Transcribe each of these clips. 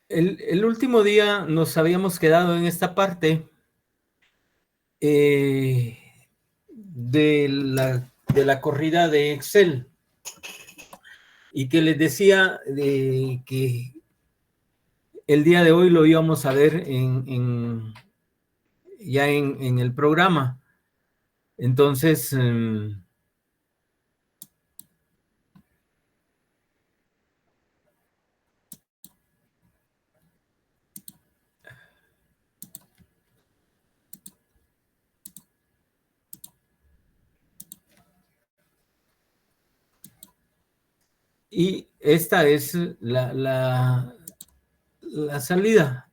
El último día nos habíamos quedado en esta parte de la corrida de Excel y que les decía que el día de hoy lo íbamos a ver ya en el programa. Entonces, y esta es la salida.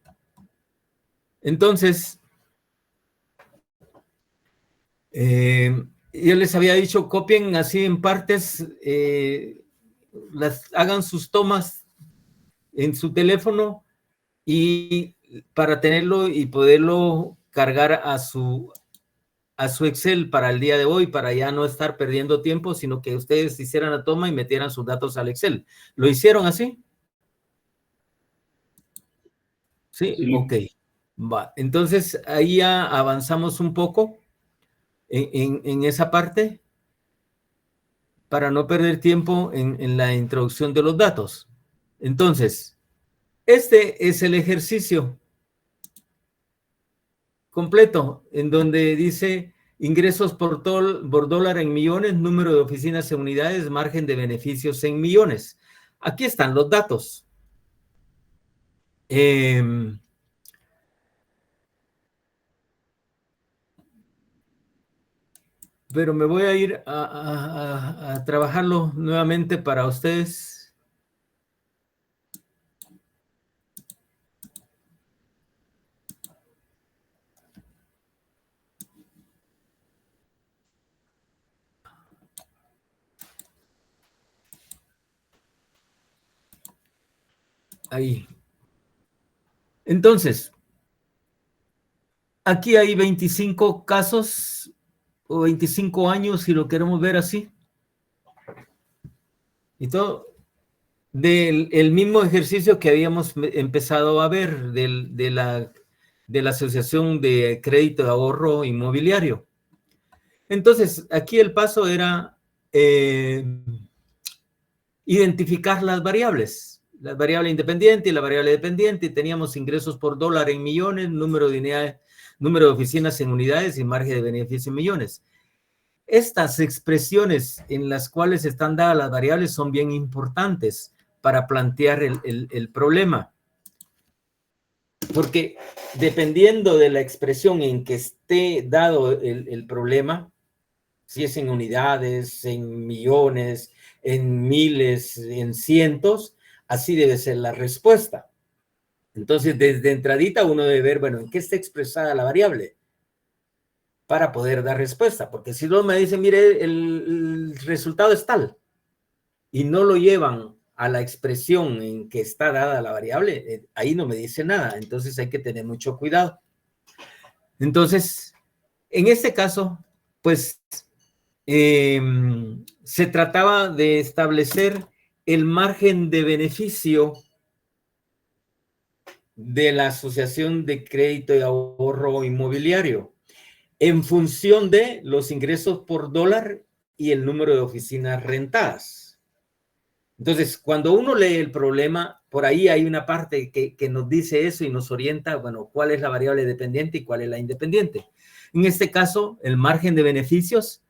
Entonces, yo les había dicho, copien así en partes, hagan sus tomas en su teléfono y para tenerlo y poderlo cargar a su Excel para el día de hoy, para ya no estar perdiendo tiempo, sino que ustedes hicieran la toma y metieran sus datos al Excel. ¿Lo hicieron así? Sí, Sí. ok. Va. Entonces ahí ya avanzamos un poco en esa parte para no perder tiempo en la introducción de los datos. Entonces, este es el ejercicio completo en donde dice ingresos por dólar en millones, número de oficinas en unidades, margen de beneficios en millones. Aquí están los datos. Pero me voy a ir a trabajarlo nuevamente para ustedes. Ahí. Entonces, aquí hay 25 casos o 25 años, si lo queremos ver así. Y todo del mismo ejercicio que habíamos empezado a ver de la Asociación de Crédito de Ahorro Inmobiliario. Entonces, aquí el paso era identificar las variables. La variable independiente y la variable dependiente. Teníamos ingresos por dólar en millones, número de unidades, número de oficinas en unidades y margen de beneficio en millones. Estas expresiones en las cuales están dadas las variables son bien importantes para plantear el problema. Porque dependiendo de la expresión en que esté dado el problema, si es en unidades, en millones, en miles, en cientos, así debe ser la respuesta. Entonces, desde entradita uno debe ver, bueno, ¿en qué está expresada la variable? Para poder dar respuesta, porque si no me dicen, mire, el resultado es tal, y no lo llevan a la expresión en que está dada la variable, ahí no me dice nada, entonces hay que tener mucho cuidado. Entonces, en este caso, pues, se trataba de establecer el margen de beneficio de la Asociación de Crédito y Ahorro Inmobiliario en función de los ingresos por dólar y el número de oficinas rentadas. Entonces, cuando uno lee el problema, por ahí hay una parte que nos dice eso y nos orienta, bueno, cuál es la variable dependiente y cuál es la independiente. En este caso, el margen de beneficios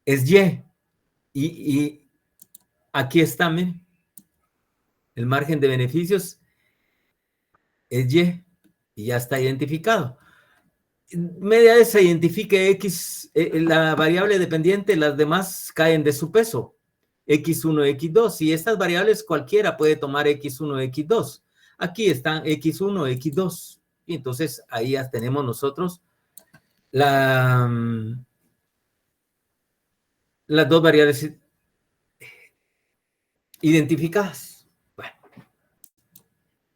es Y. Y aquí está, miren, el margen de beneficios es y ya está identificado. Media vez se identifique X, la variable dependiente, las demás caen de su peso. X1, X2, y estas variables cualquiera puede tomar X1, X2. Aquí están X1, X2. Y entonces ahí ya tenemos nosotros las dos variables identificadas. Bueno,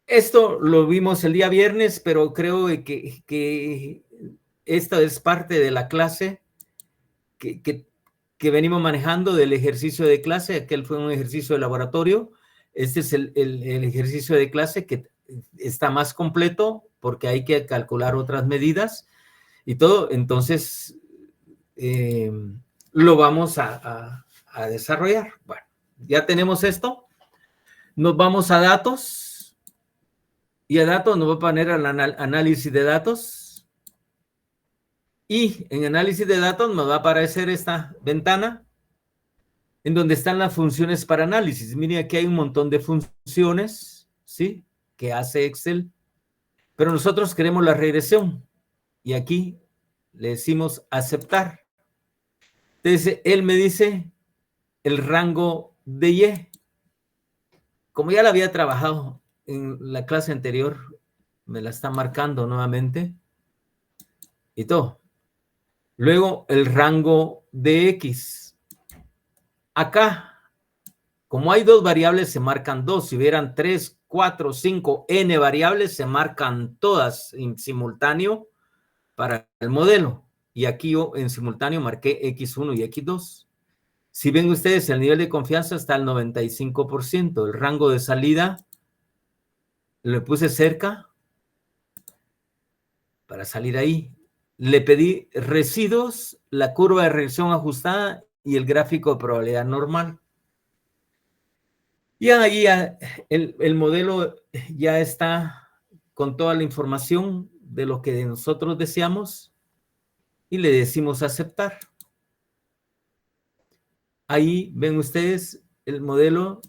esto lo vimos el día viernes, pero creo que esta es parte de la clase que venimos manejando del ejercicio de clase. Aquel fue un ejercicio de laboratorio Este es el ejercicio de clase que está más completo porque hay que calcular otras medidas y todo. Entonces, lo vamos a desarrollar. Bueno, ya tenemos esto. Nos vamos a datos. Y a datos nos va a poner al análisis de datos. Y en análisis de datos nos va a aparecer esta ventana en donde están las funciones para análisis. Miren, aquí hay un montón de funciones, ¿sí? Que hace Excel. Pero nosotros queremos la regresión. Y aquí le decimos aceptar. Entonces, él me dice el rango de Y. Como ya la había trabajado en la clase anterior, me la está marcando nuevamente. Y todo. Luego, el rango de X. Acá, como hay dos variables, se marcan dos. Si hubieran 3, 4, 5, n variables, se marcan todas en simultáneo para el modelo. Y aquí yo en simultáneo marqué X1 y X2. Si ven ustedes, el nivel de confianza está al 95%. El rango de salida le puse cerca para salir ahí. Le pedí residuos, la curva de regresión ajustada y el gráfico de probabilidad normal. Y ahí el modelo ya está con toda la información de lo que nosotros deseamos y le decimos aceptar. Ahí ven ustedes el modelo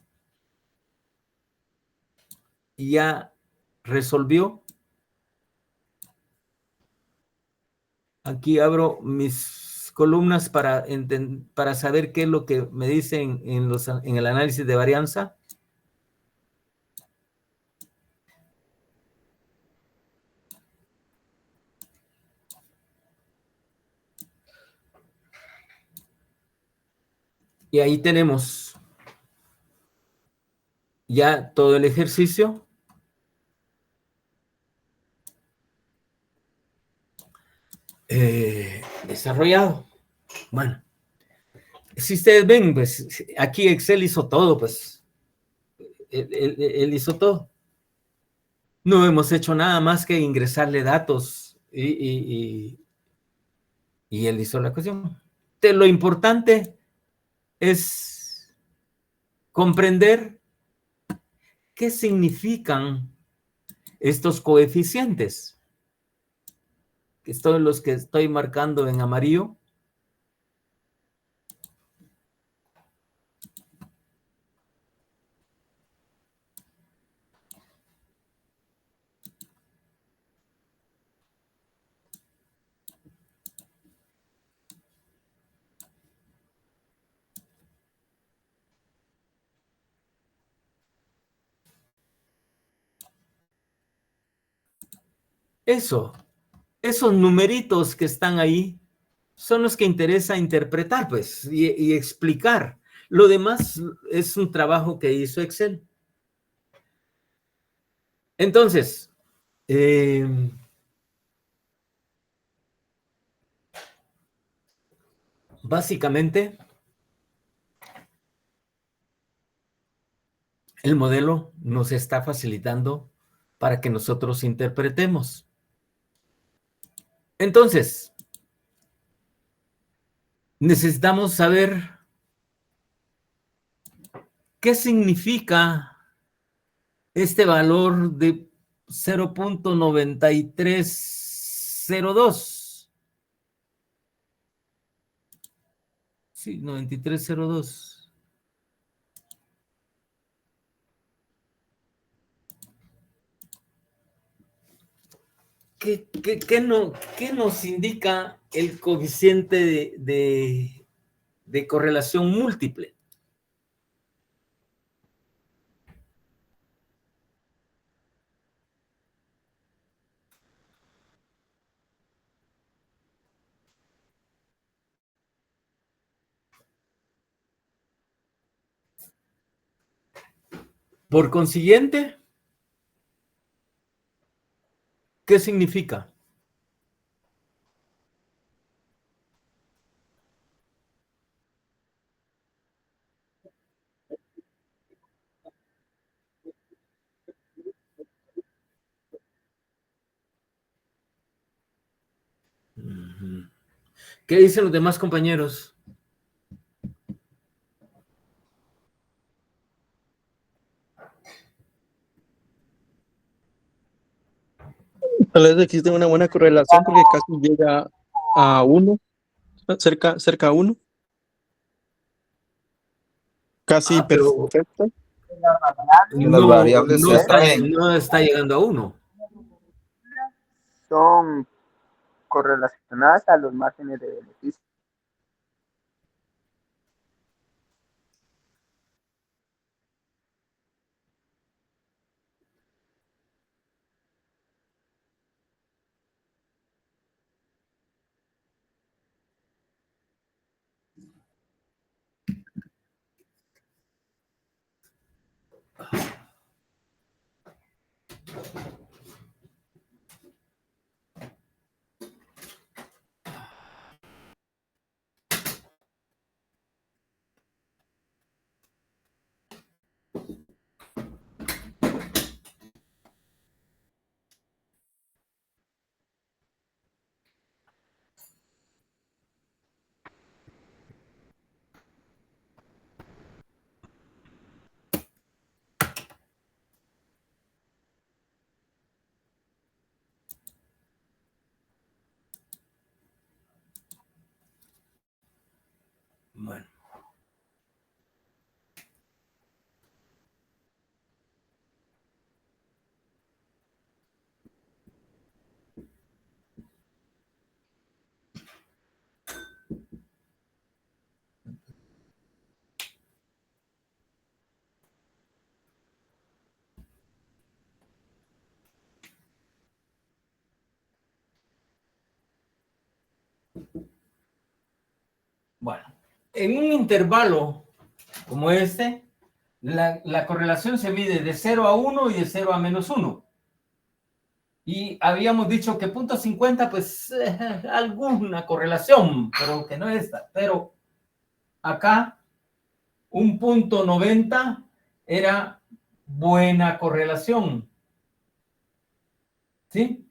ya resolvió. Aquí abro mis columnas para saber qué es lo que me dicen en el análisis de varianza. Y ahí tenemos ya todo el ejercicio. Desarrollado. Bueno, si ustedes ven, pues aquí Excel hizo todo, pues él hizo todo. No hemos hecho nada más que ingresarle datos y él hizo la cuestión. Lo importante es comprender qué significan estos coeficientes, que son los que estoy marcando en amarillo. Esos numeritos que están ahí son los que interesa interpretar, pues, y explicar. Lo demás es un trabajo que hizo Excel. Entonces, básicamente, el modelo nos está facilitando para que nosotros interpretemos. Entonces, necesitamos saber qué significa este valor de 0.9302. Sí, 9302. ¿Qué nos indica el coeficiente de correlación múltiple? Por consiguiente, ¿qué significa? ¿Qué dicen los demás compañeros? Tal vez existe una buena correlación porque casi llega a 1, cerca a 1, casi Pero perfecto. Que las no, variables se atraen. no está llegando a 1. Son correlacionadas a los márgenes de beneficio. Bueno. Bueno, en un intervalo como este, la correlación se mide de 0 a 1 y de 0 a -1. Y habíamos dicho que 0.50, pues alguna correlación, pero que no esta. Pero acá, un 0.90 era buena correlación. ¿Sí?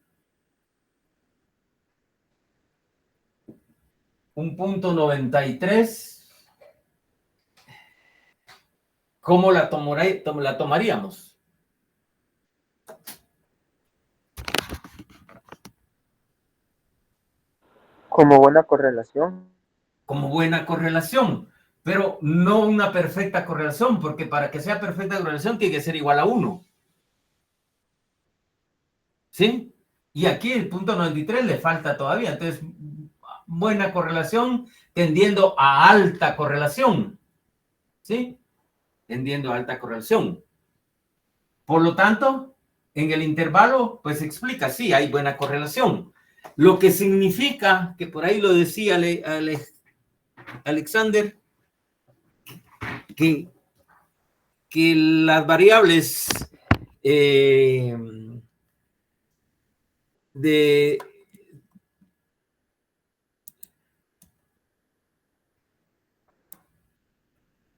Un 0.93. ¿Cómo la tomaríamos? Como buena correlación. Como buena correlación, pero no una perfecta correlación, porque para que sea perfecta correlación tiene que ser igual a 1. ¿Sí? Y aquí el 0.93 le falta todavía. Entonces, buena correlación tendiendo a alta correlación. ¿Sí? Tendiendo a alta correlación. Por lo tanto, en el intervalo, pues explica, sí, hay buena correlación. Lo que significa, que por ahí lo decía Alexander, que las variables de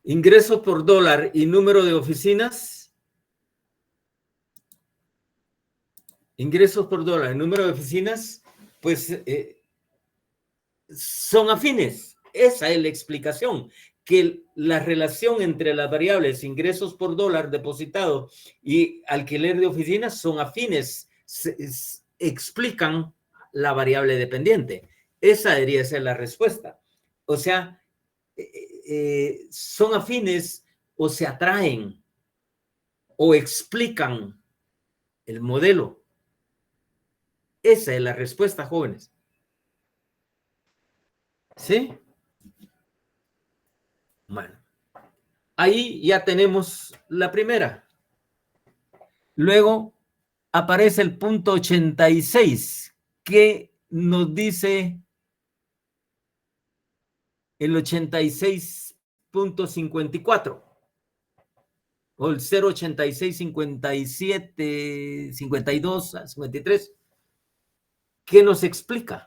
ingresos por dólar y número de oficinas, ingresos por dólar y número de oficinas, pues son afines. Esa es la explicación, que la relación entre las variables ingresos por dólar depositado y alquiler de oficinas son afines, explican la variable dependiente. Esa debería ser la respuesta. O sea, son afines o se atraen o explican el modelo. Esa es la respuesta, jóvenes. ¿Sí? Bueno, ahí ya tenemos la primera. Luego aparece el punto 86, que nos dice el 86.54 o el 086, 57, 52, 53. ¿Qué nos explica?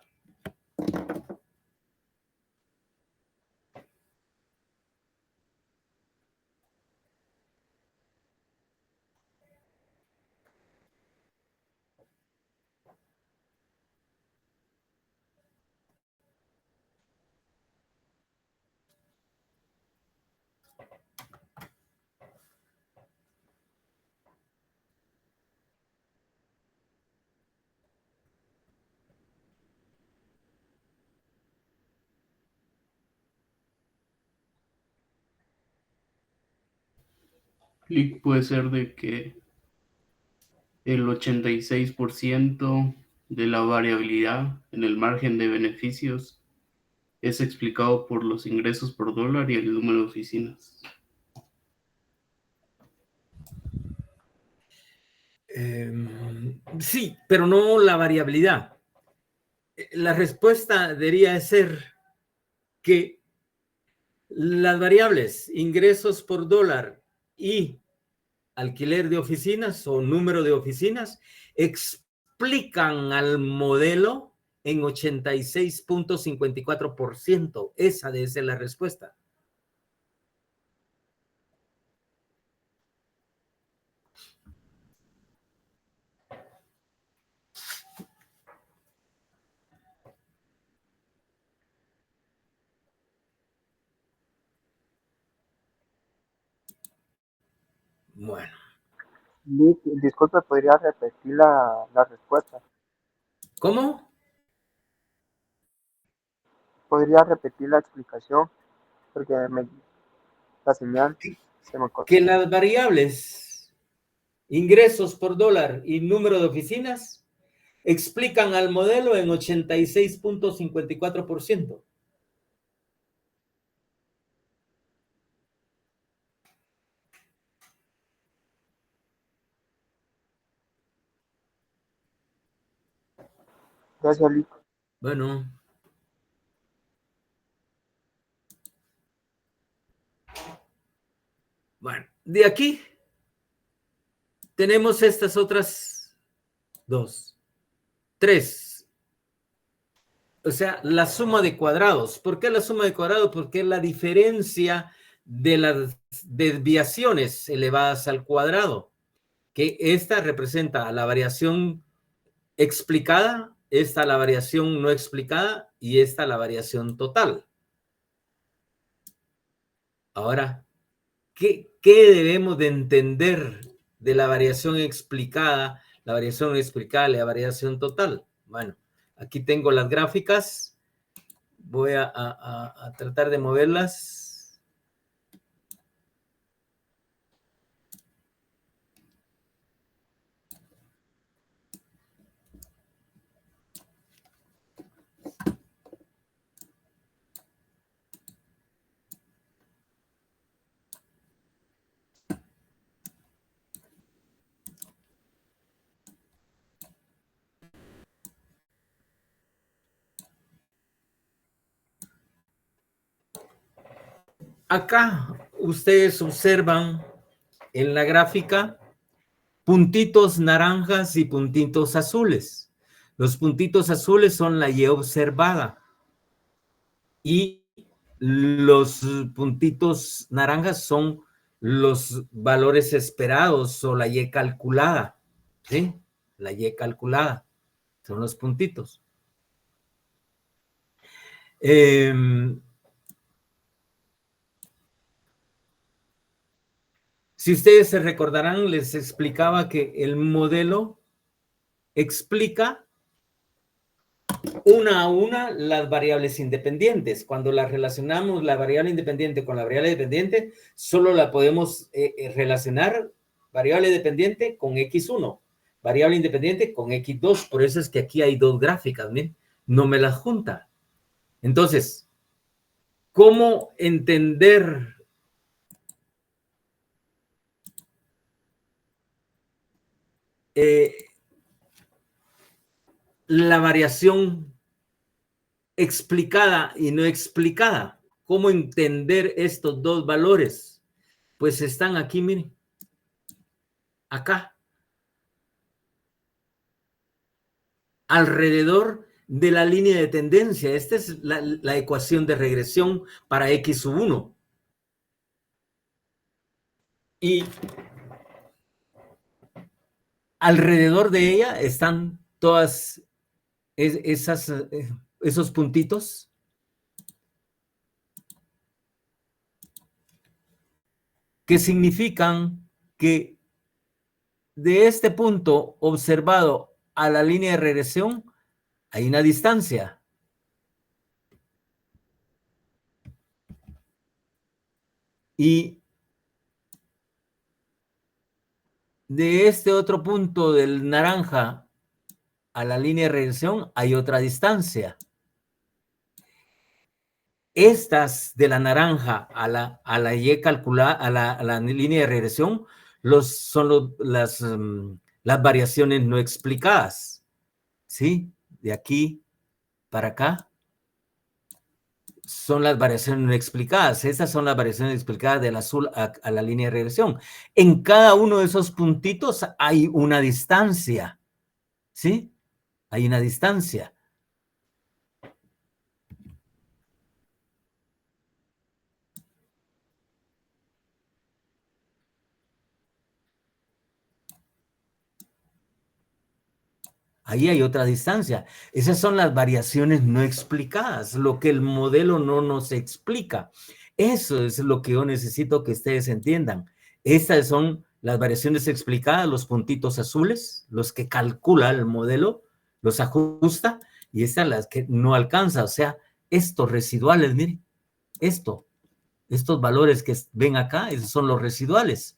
Clic puede ser de que el 86% de la variabilidad en el margen de beneficios es explicado por los ingresos por dólar y el número de oficinas. Sí, pero no la variabilidad. La respuesta debería ser que las variables ingresos por dólar y alquiler de oficinas o número de oficinas explican al modelo en 86.54%. Esa debe ser la respuesta. Bueno. Disculpe, ¿podría repetir la respuesta? ¿Cómo? ¿Podría repetir la explicación? Porque la señal se me cortó. Que las variables ingresos por dólar y número de oficinas explican al modelo en 86.54%. Gracias, Lico. Bueno. Bueno, de aquí tenemos estas otras dos, tres. O sea, la suma de cuadrados. ¿Por qué la suma de cuadrados? Porque es la diferencia de las desviaciones elevadas al cuadrado. Que esta representa la variación explicada, esta la variación no explicada y esta la variación total. Ahora, ¿qué debemos de entender de la variación explicada, la variación no explicada y la variación total? Bueno, aquí tengo las gráficas. Voy a tratar de moverlas. Acá ustedes observan en la gráfica puntitos naranjas y puntitos azules. Los puntitos azules son la Y observada y los puntitos naranjas son los valores esperados o la Y calculada. ¿Sí? La Y calculada son los puntitos. Si ustedes se recordarán, les explicaba que el modelo explica una a una las variables independientes. Cuando las relacionamos la variable independiente con la variable dependiente, solo la podemos relacionar variable dependiente con X1, variable independiente con X2. Por eso es que aquí hay dos gráficas, ¿bien? No me las junta. Entonces, ¿cómo entender la variación explicada y no explicada? ¿Cómo entender estos dos valores? Pues están aquí, miren. Acá. Alrededor de la línea de tendencia. Esta es la ecuación de regresión para X sub 1. Y alrededor de ella están todas esos puntitos. que significan que de este punto observado a la línea de regresión hay una distancia. Y de este otro punto del naranja a la línea de regresión hay otra distancia. Estas de la naranja a la Y calculada, a la línea de regresión, son las variaciones no explicadas. ¿Sí? De aquí para acá son las variaciones no explicadas. Estas son las variaciones explicadas del azul a la línea de regresión. En cada uno de esos puntitos hay una distancia. ¿Sí? Hay una distancia. Ahí hay otra distancia. Esas son las variaciones no explicadas, lo que el modelo no nos explica. Eso es lo que yo necesito que ustedes entiendan. Estas son las variaciones explicadas, los puntitos azules, los que calcula el modelo, los ajusta, y estas las que no alcanza. O sea, estos residuales, miren, estos valores que ven acá, esos son los residuales.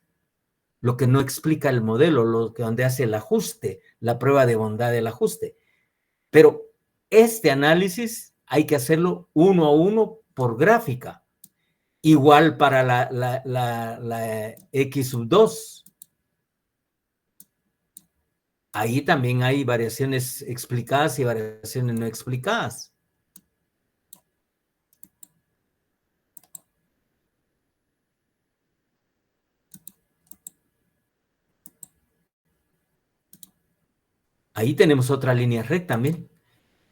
Lo que no explica el modelo, donde hace el ajuste, la prueba de bondad del ajuste. Pero este análisis hay que hacerlo uno a uno por gráfica. Igual para la X sub 2. Ahí también hay variaciones explicadas y variaciones no explicadas. Ahí tenemos otra línea recta también.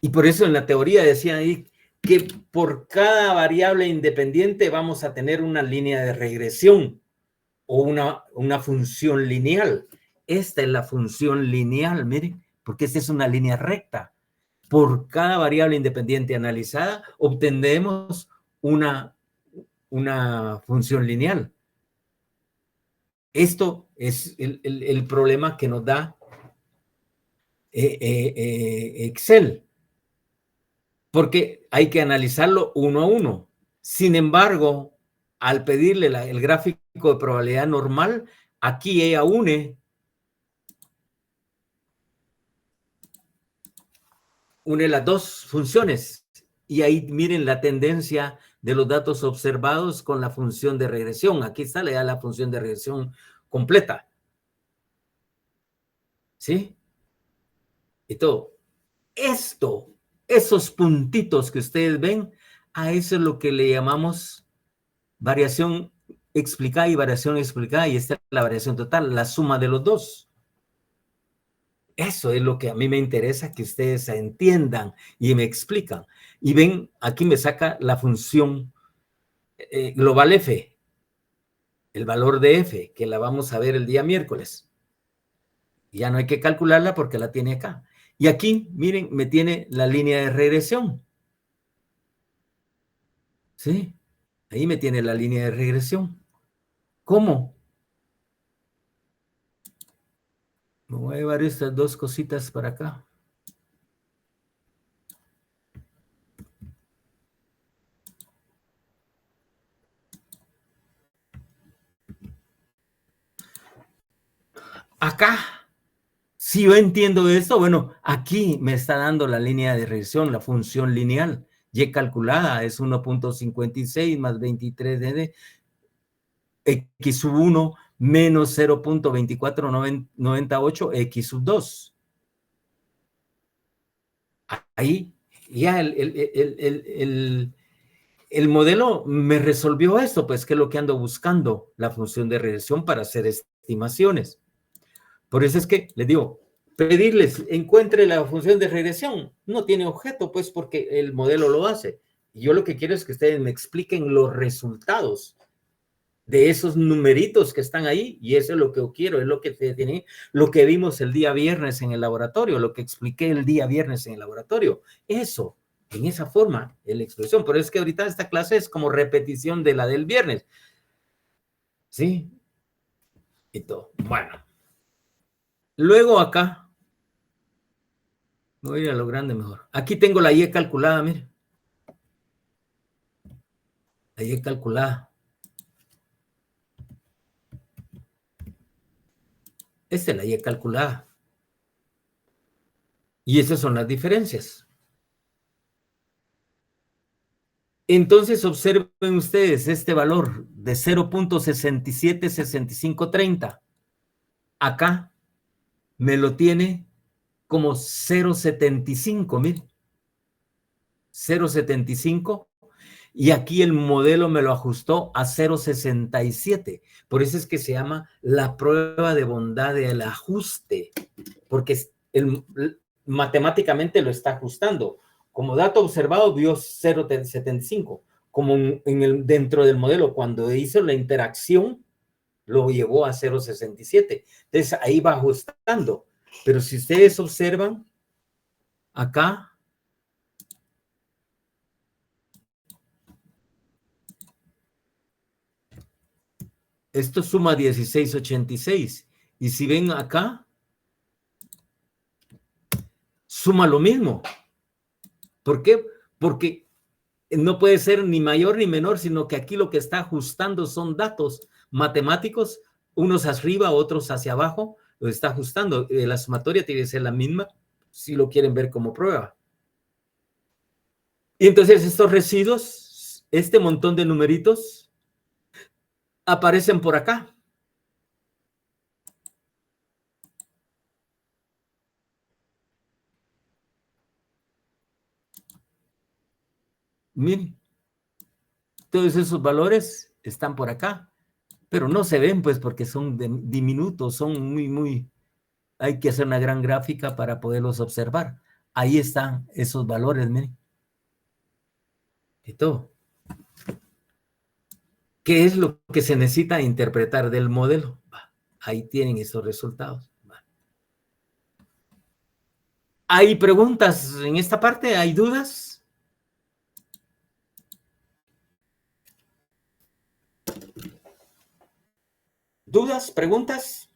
Y por eso en la teoría decían ahí que por cada variable independiente vamos a tener una línea de regresión o una función lineal. Esta es la función lineal, miren, porque esta es una línea recta. Por cada variable independiente analizada obtendremos una función lineal. Esto es el problema que nos da Excel, porque hay que analizarlo uno a uno. Sin embargo, al pedirle el gráfico de probabilidad normal, aquí ella une las dos funciones, y ahí miren la tendencia de los datos observados con la función de regresión. Aquí está ya la función de regresión completa. ¿Sí? Y todo. Esos puntitos que ustedes ven, a eso es lo que le llamamos variación explicada y variación explicada, y esta es la variación total, la suma de los dos. Eso es lo que a mí me interesa que ustedes entiendan y me explican. Y ven, aquí me saca la función global F, el valor de F, que la vamos a ver el día miércoles. Ya no hay que calcularla porque la tiene acá. Y aquí, miren, me tiene la línea de regresión. ¿Sí? Ahí me tiene la línea de regresión. ¿Cómo? Me voy a llevar estas dos cositas para acá. Acá, si yo entiendo esto, bueno, aquí me está dando la línea de regresión, la función lineal. Y calculada es 1.56 más 23 de X sub 1 menos 0.2498 X sub 2. Ahí ya el modelo me resolvió esto, pues que es lo que ando buscando, la función de regresión para hacer estimaciones. Por eso es que les digo, pedirles, encuentre la función de regresión, no tiene objeto, pues porque el modelo lo hace. Y yo lo que quiero es que ustedes me expliquen los resultados de esos numeritos que están ahí, y eso es lo que yo quiero, es lo que tiene, lo que vimos el día viernes en el laboratorio, lo que expliqué el día viernes en el laboratorio. Eso, en esa forma, es la expresión. Por eso es que ahorita esta clase es como repetición de la del viernes. ¿Sí? Y todo. Bueno. Luego acá, voy a ir a lo grande mejor. Aquí tengo la Y calculada, mire. La Y calculada. Esta es la Y calculada. Y esas son las diferencias. Entonces observen ustedes este valor de 0.676530. Acá me lo tiene como 0.75, miren. 0.75. Y aquí el modelo me lo ajustó a 0.67. Por eso es que se llama la prueba de bondad del ajuste. Porque matemáticamente lo está ajustando. Como dato observado vio 0.75. Como dentro del modelo, cuando hizo la interacción, lo llevó a 0.67. Entonces ahí va ajustando. Pero si ustedes observan, acá, esto suma 16.86. Y si ven acá, suma lo mismo. ¿Por qué? Porque no puede ser ni mayor ni menor, sino que aquí lo que está ajustando son datos matemáticos, unos hacia arriba, otros hacia abajo, lo está ajustando. La sumatoria tiene que ser la misma, si lo quieren ver como prueba. Y entonces estos residuos, este montón de numeritos, aparecen por acá. Miren, todos esos valores están por acá, pero no se ven pues porque son diminutos, son muy, hay que hacer una gran gráfica para poderlos observar. Ahí están esos valores, miren. Y todo. ¿Qué es lo que se necesita interpretar del modelo? Ahí tienen esos resultados. ¿Hay preguntas en esta parte? ¿Hay dudas? ¿Dudas? ¿Preguntas?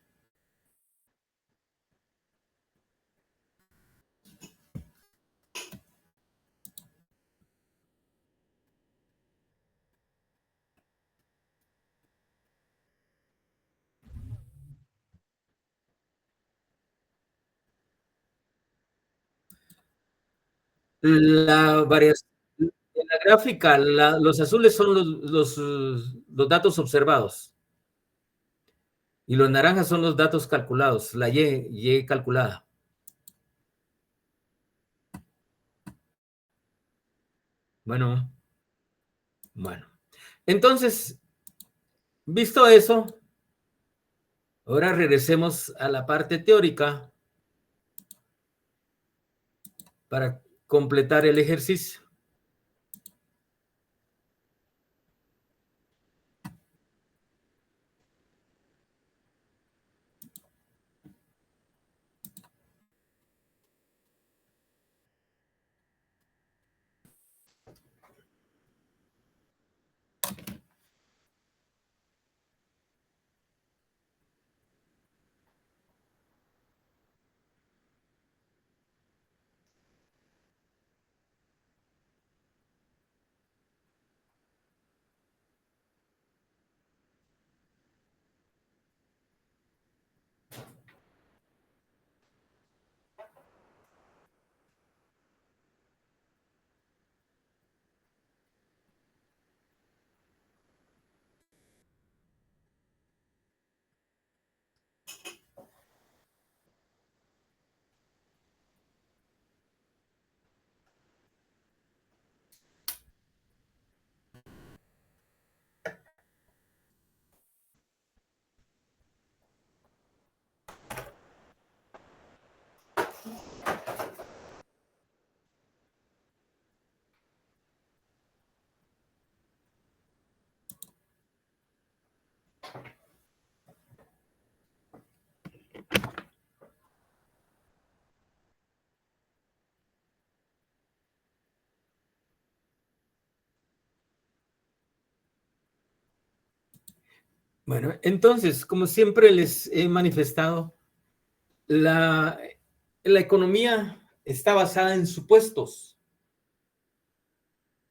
La variación, en la gráfica, los azules son los datos observados y los naranjas son los datos calculados, la Y calculada. Bueno. Entonces, visto eso, ahora regresemos a la parte teórica para completar el ejercicio. Bueno, entonces, como siempre les he manifestado, la economía está basada en supuestos.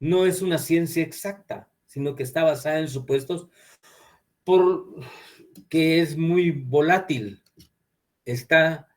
No es una ciencia exacta, sino que está basada en supuestos porque es muy volátil. Está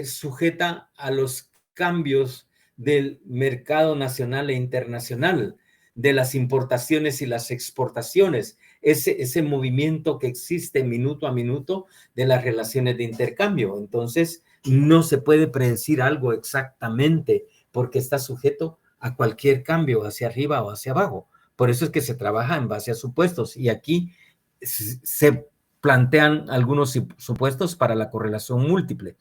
sujeta a los cambios del mercado nacional e internacional, de las importaciones y las exportaciones, ese movimiento que existe minuto a minuto de las relaciones de intercambio. Entonces, no se puede predecir algo exactamente porque está sujeto a cualquier cambio hacia arriba o hacia abajo. Por eso es que se trabaja en base a supuestos. Y aquí se plantean algunos supuestos para la correlación múltiple.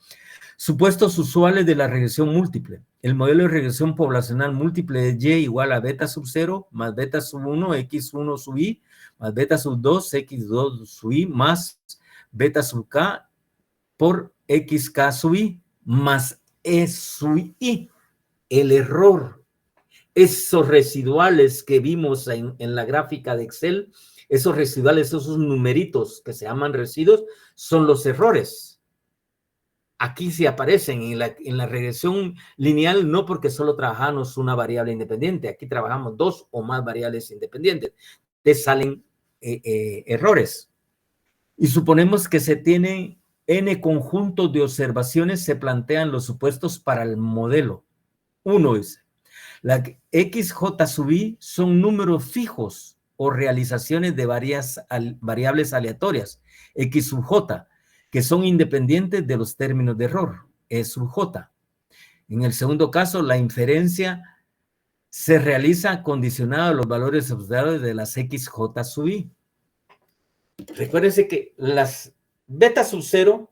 Supuestos usuales de la regresión múltiple. El modelo de regresión poblacional múltiple es Y igual a beta sub 0 más beta sub 1, X1 sub I, más beta sub 2, X2 sub I, más beta sub K por XK sub I, más E sub I. El error, esos residuales que vimos en la gráfica de Excel, esos residuales, esos numeritos que se llaman residuos, son los errores. Aquí sí aparecen en la regresión lineal, no porque solo trabajamos una variable independiente, aquí trabajamos dos o más variables independientes. Te salen errores. Y suponemos que se tienen n conjuntos de observaciones, se plantean los supuestos para el modelo. Uno dice, la XJ sub I son números fijos o realizaciones de variables aleatorias, X sub J, que son independientes de los términos de error, E sub J. En el segundo caso, la inferencia se realiza condicionada a los valores observados de las XJ sub I. Recuérdense que las beta sub 0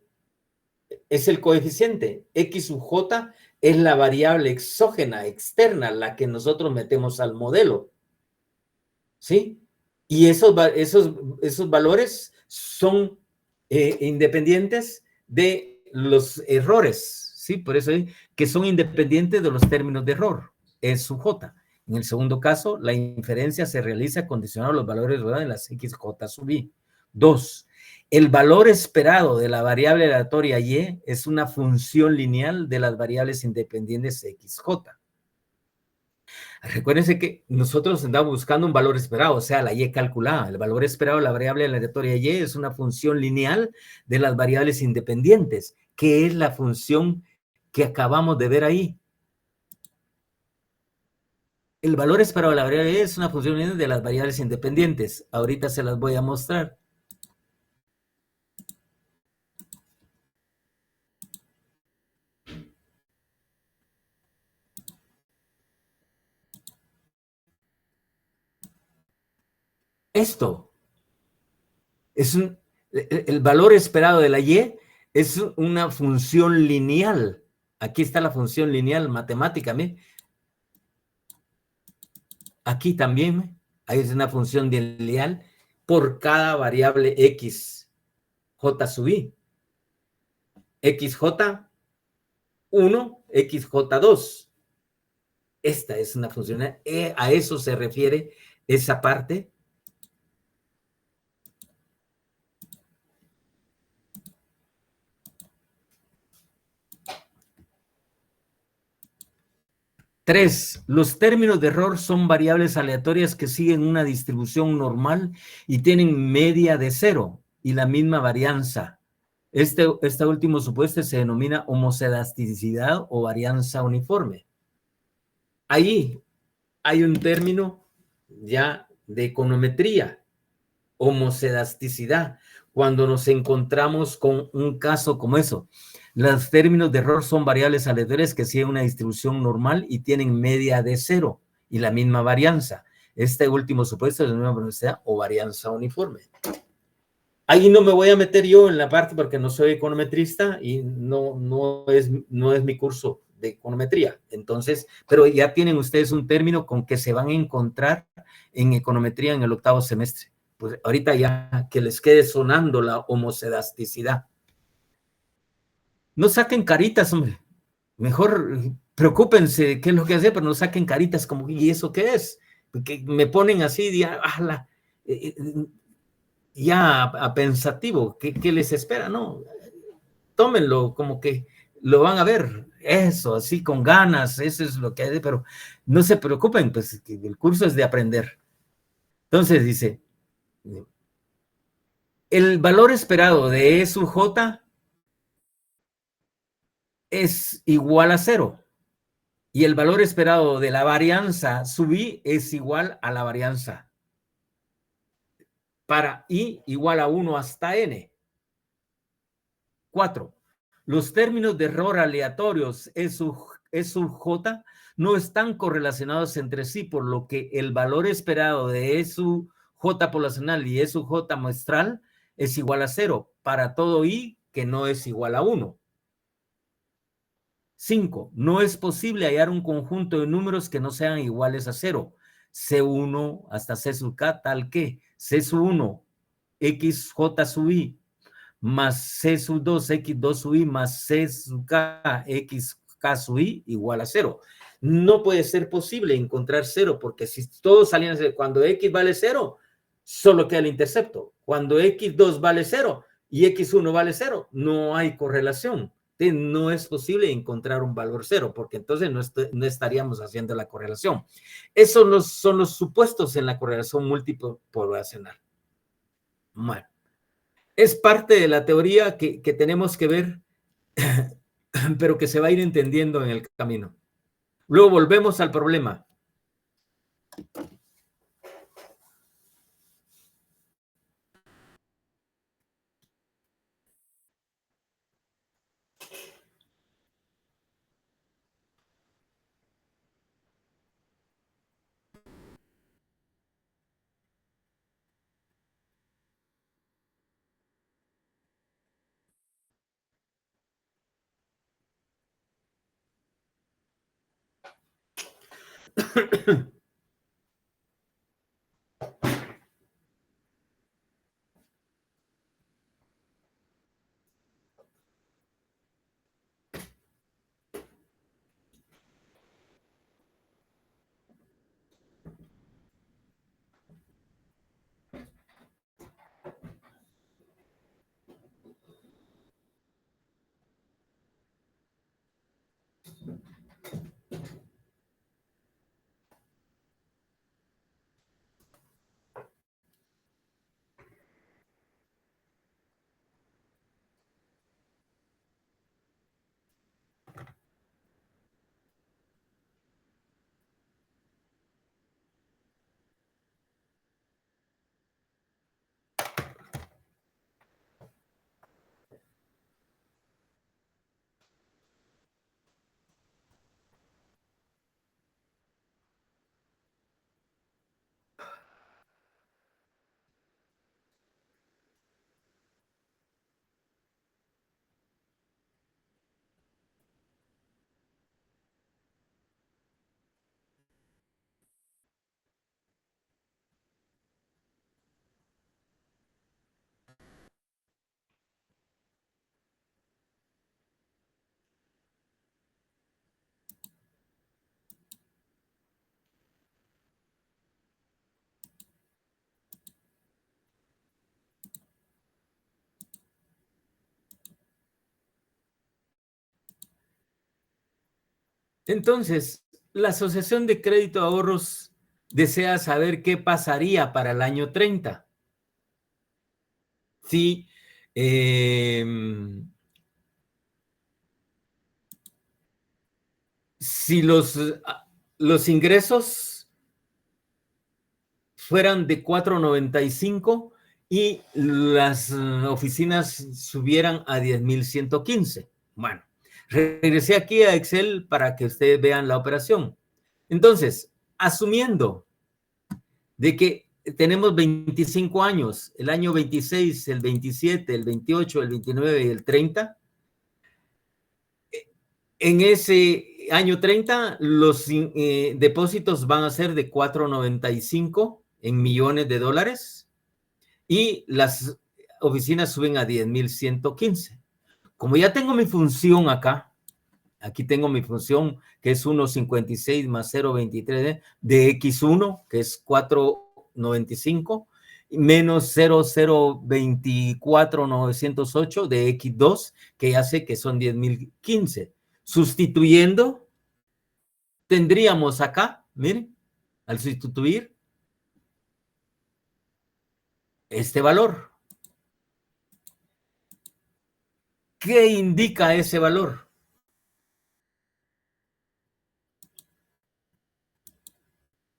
es el coeficiente, X sub J es la variable exógena, externa, la que nosotros metemos al modelo. ¿Sí? Y esos valores son independientes de los errores, ¿sí? Por eso que son independientes de los términos de error, es sub J. En el segundo caso, la inferencia se realiza condicionado a los valores de las XJ sub I. 2. El valor esperado de la variable aleatoria Y es una función lineal de las variables independientes XJ. Recuérdense que nosotros andamos buscando un valor esperado, o sea, la Y calculada. El valor esperado de la variable aleatoria Y es una función lineal de las variables independientes, que es la función que acabamos de ver ahí. El valor esperado de la variable Y es una función lineal de las variables independientes. Ahorita se las voy a mostrar. Esto es el valor esperado de la Y es una función lineal. Aquí está la función lineal matemática. Aquí también hay una función lineal por cada variable X, J sub I. XJ1, XJ2. Esta es una función. A eso se refiere esa parte. Tres, los términos de error son variables aleatorias que siguen una distribución normal y tienen media de 0 y la misma varianza. Este último supuesto se denomina homocedasticidad o varianza uniforme. Ahí hay un término ya de econometría, homocedasticidad, cuando nos encontramos con un caso como eso. Los términos de error son variables aleatorias que siguen una distribución normal y tienen media de 0 y la misma varianza. Este último supuesto es la misma velocidad o varianza uniforme. Ahí no me voy a meter yo en la parte porque no soy econometrista y no es mi curso de econometría. Entonces, pero ya tienen ustedes un término con que se van a encontrar en econometría en el 8º semestre. Pues ahorita ya que les quede sonando la homocedasticidad. No saquen caritas, hombre. Mejor preocúpense de qué es lo que hacer, pero no saquen caritas como, ¿y eso qué es? Porque me ponen así, ya a pensativo, ¿qué les espera? No, tómenlo como que lo van a ver, eso, así con ganas, eso es lo que hay, pero no se preocupen, pues el curso es de aprender. Entonces dice, el valor esperado de E sub J es igual a 0 y el valor esperado de la varianza sub I es igual a la varianza para I igual a 1 hasta N. 4. Los términos de error aleatorios E sub J no están correlacionados entre sí, por lo que el valor esperado de E sub J poblacional y E sub J muestral es igual a 0 para todo I que no es igual a 1. 5. No es posible hallar un conjunto de números que no sean iguales a 0. C1 hasta C sub K tal que C sub 1 XJ sub I más C sub 2 X2 sub I más C sub K XK sub I igual a 0. No puede ser posible encontrar 0 porque si todos salían, cuando X vale 0, solo queda el intercepto. Cuando X2 vale 0 y X1 vale 0, no hay correlación. No es posible encontrar un valor 0 porque entonces no estaríamos haciendo la correlación. Esos son los supuestos en la correlación multipoblacional. Bueno, es parte de la teoría que tenemos que ver, pero que se va a ir entendiendo en el camino. Luego volvemos al problema. Entonces, la Asociación de Crédito de Ahorros desea saber qué pasaría para el año 30. Si los ingresos fueran de 4.95 y las oficinas subieran a 10.115. Bueno, regresé aquí a Excel para que ustedes vean la operación. Entonces, asumiendo de que tenemos 25 años, el año 26, el 27, el 28, el 29 y el 30, en ese año 30 los depósitos van a ser de 4.95 en millones de dólares y las oficinas suben a 10.115. Como ya tengo mi función acá, aquí tengo mi función que es 1.56 más 0.23 de X1, que es 4.95, menos 0,024908 de X2, que ya sé que son 10.015. Sustituyendo, tendríamos acá, miren, al sustituir este valor. ¿Qué indica ese valor?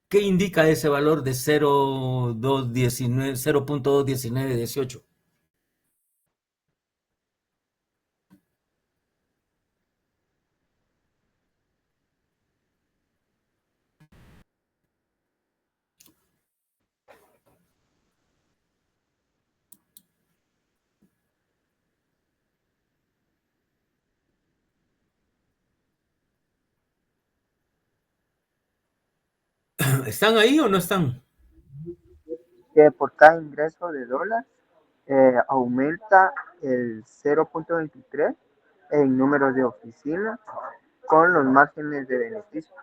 ¿Qué indica ese valor de 0.21918? ¿Están ahí o no están? Que por cada ingreso de dólar aumenta el 0.23 en números de oficina con los márgenes de beneficio.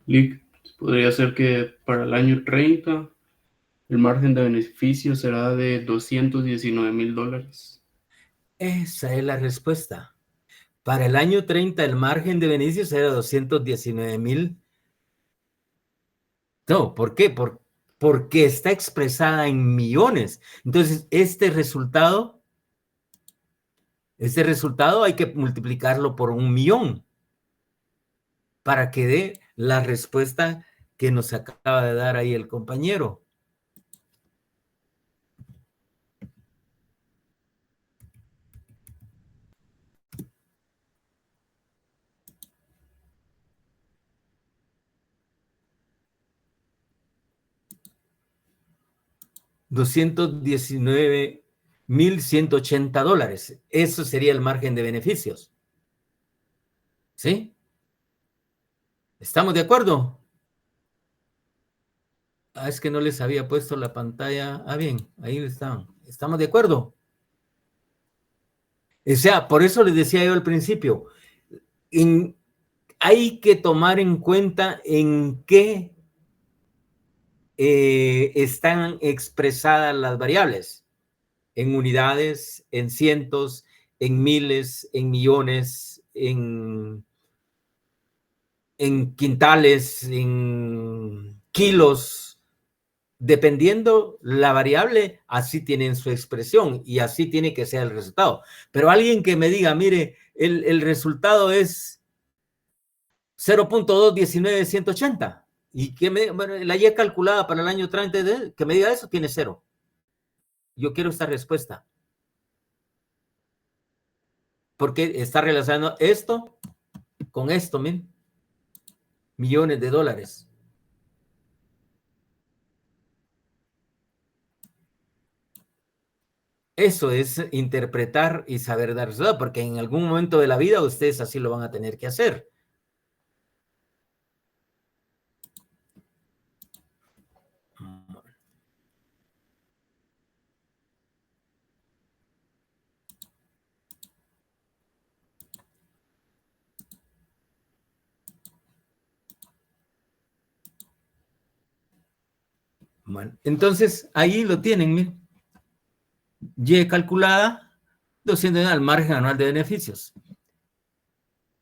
Lick, podría ser que para el año 30 el margen de beneficio será de $219,000. Esa es la respuesta. Para el año 30 el margen de beneficios era 219,000. No, ¿por qué? Porque está expresada en millones. Entonces, este resultado hay que multiplicarlo por 1,000,000 para que dé la respuesta que nos acaba de dar ahí el compañero. $219,180. Eso sería el margen de beneficios. ¿Sí? ¿Estamos de acuerdo? Es que no les había puesto la pantalla. Bien, ahí están. ¿Estamos de acuerdo? O sea, por eso les decía yo al principio, hay que tomar en cuenta en qué están expresadas las variables. En unidades, en cientos, en miles, en millones, en quintales, en kilos. Dependiendo la variable, así tienen su expresión y así tiene que ser el resultado. Pero alguien que me diga, mire, el resultado es 0.219180 y que bueno, la Y calculada para el año 30, que me diga eso, tiene 0. Yo quiero esta respuesta. Porque está relacionando esto con esto, miren. Millones de dólares. Eso es interpretar y saber dar resultado, porque en algún momento de la vida ustedes así lo van a tener que hacer. Bueno, entonces ahí lo tienen, miren. Y calculada, 200 al margen anual de beneficios.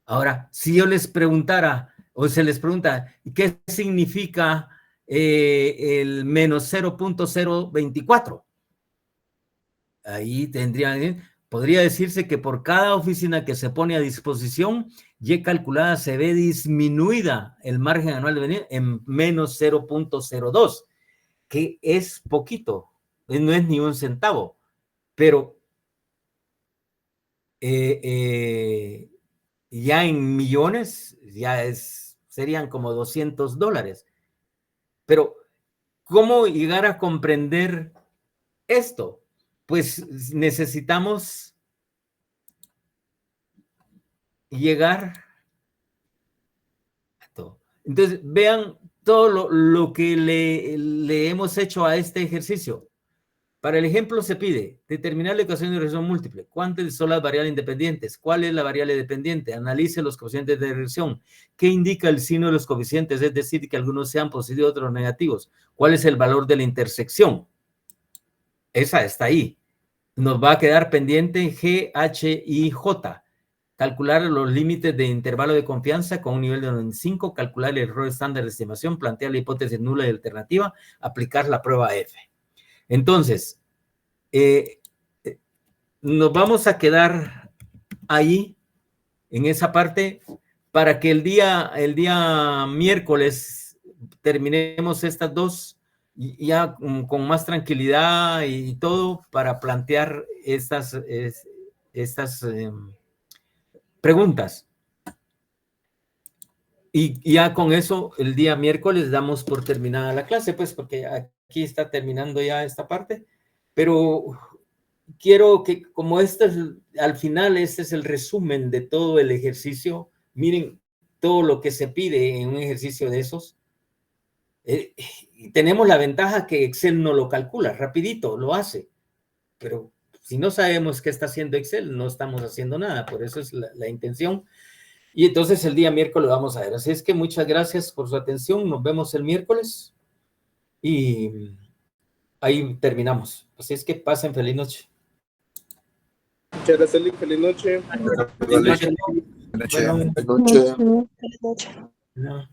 Ahora, si yo les preguntara, o se les pregunta, ¿qué significa el menos 0.024? Ahí podría decirse que por cada oficina que se pone a disposición, Y calculada se ve disminuida el margen anual de beneficios en menos 0.02, que es poquito, no es ni un centavo, pero ya en millones, serían como $200. Pero, ¿cómo llegar a comprender esto? Pues necesitamos llegar a todo. Entonces, vean todo lo que le hemos hecho a este ejercicio. Para el ejemplo se pide determinar la ecuación de regresión múltiple. ¿Cuántas son las variables independientes? ¿Cuál es la variable dependiente? Analice los coeficientes de regresión. ¿Qué indica el signo de los coeficientes? Es decir, que algunos sean positivos, otros negativos. ¿Cuál es el valor de la intersección? Esa está ahí. Nos va a quedar pendiente G, H y J. Calcular los límites de intervalo de confianza con un nivel de 95, calcular el error estándar de estimación, plantear la hipótesis nula y alternativa, aplicar la prueba F. Entonces, nos vamos a quedar ahí, en esa parte, para que el día miércoles terminemos estas dos, y ya con más tranquilidad y todo, para plantear estas preguntas. Y ya con eso, el día miércoles damos por terminada la clase, pues, porque aquí está terminando ya esta parte, pero quiero que, como al final, este es el resumen de todo el ejercicio. Miren todo lo que se pide en un ejercicio de esos. Tenemos la ventaja que Excel no lo calcula, rapidito lo hace, pero si no sabemos qué está haciendo Excel, no estamos haciendo nada. Por eso es la intención. Y entonces el día miércoles lo vamos a ver. Así es que muchas gracias por su atención. Nos vemos el miércoles y ahí terminamos. Así es que pasen feliz noche. Muchas gracias, Lick. Feliz noche. Feliz noche. Buenas noches. Bueno, Feliz noche. no.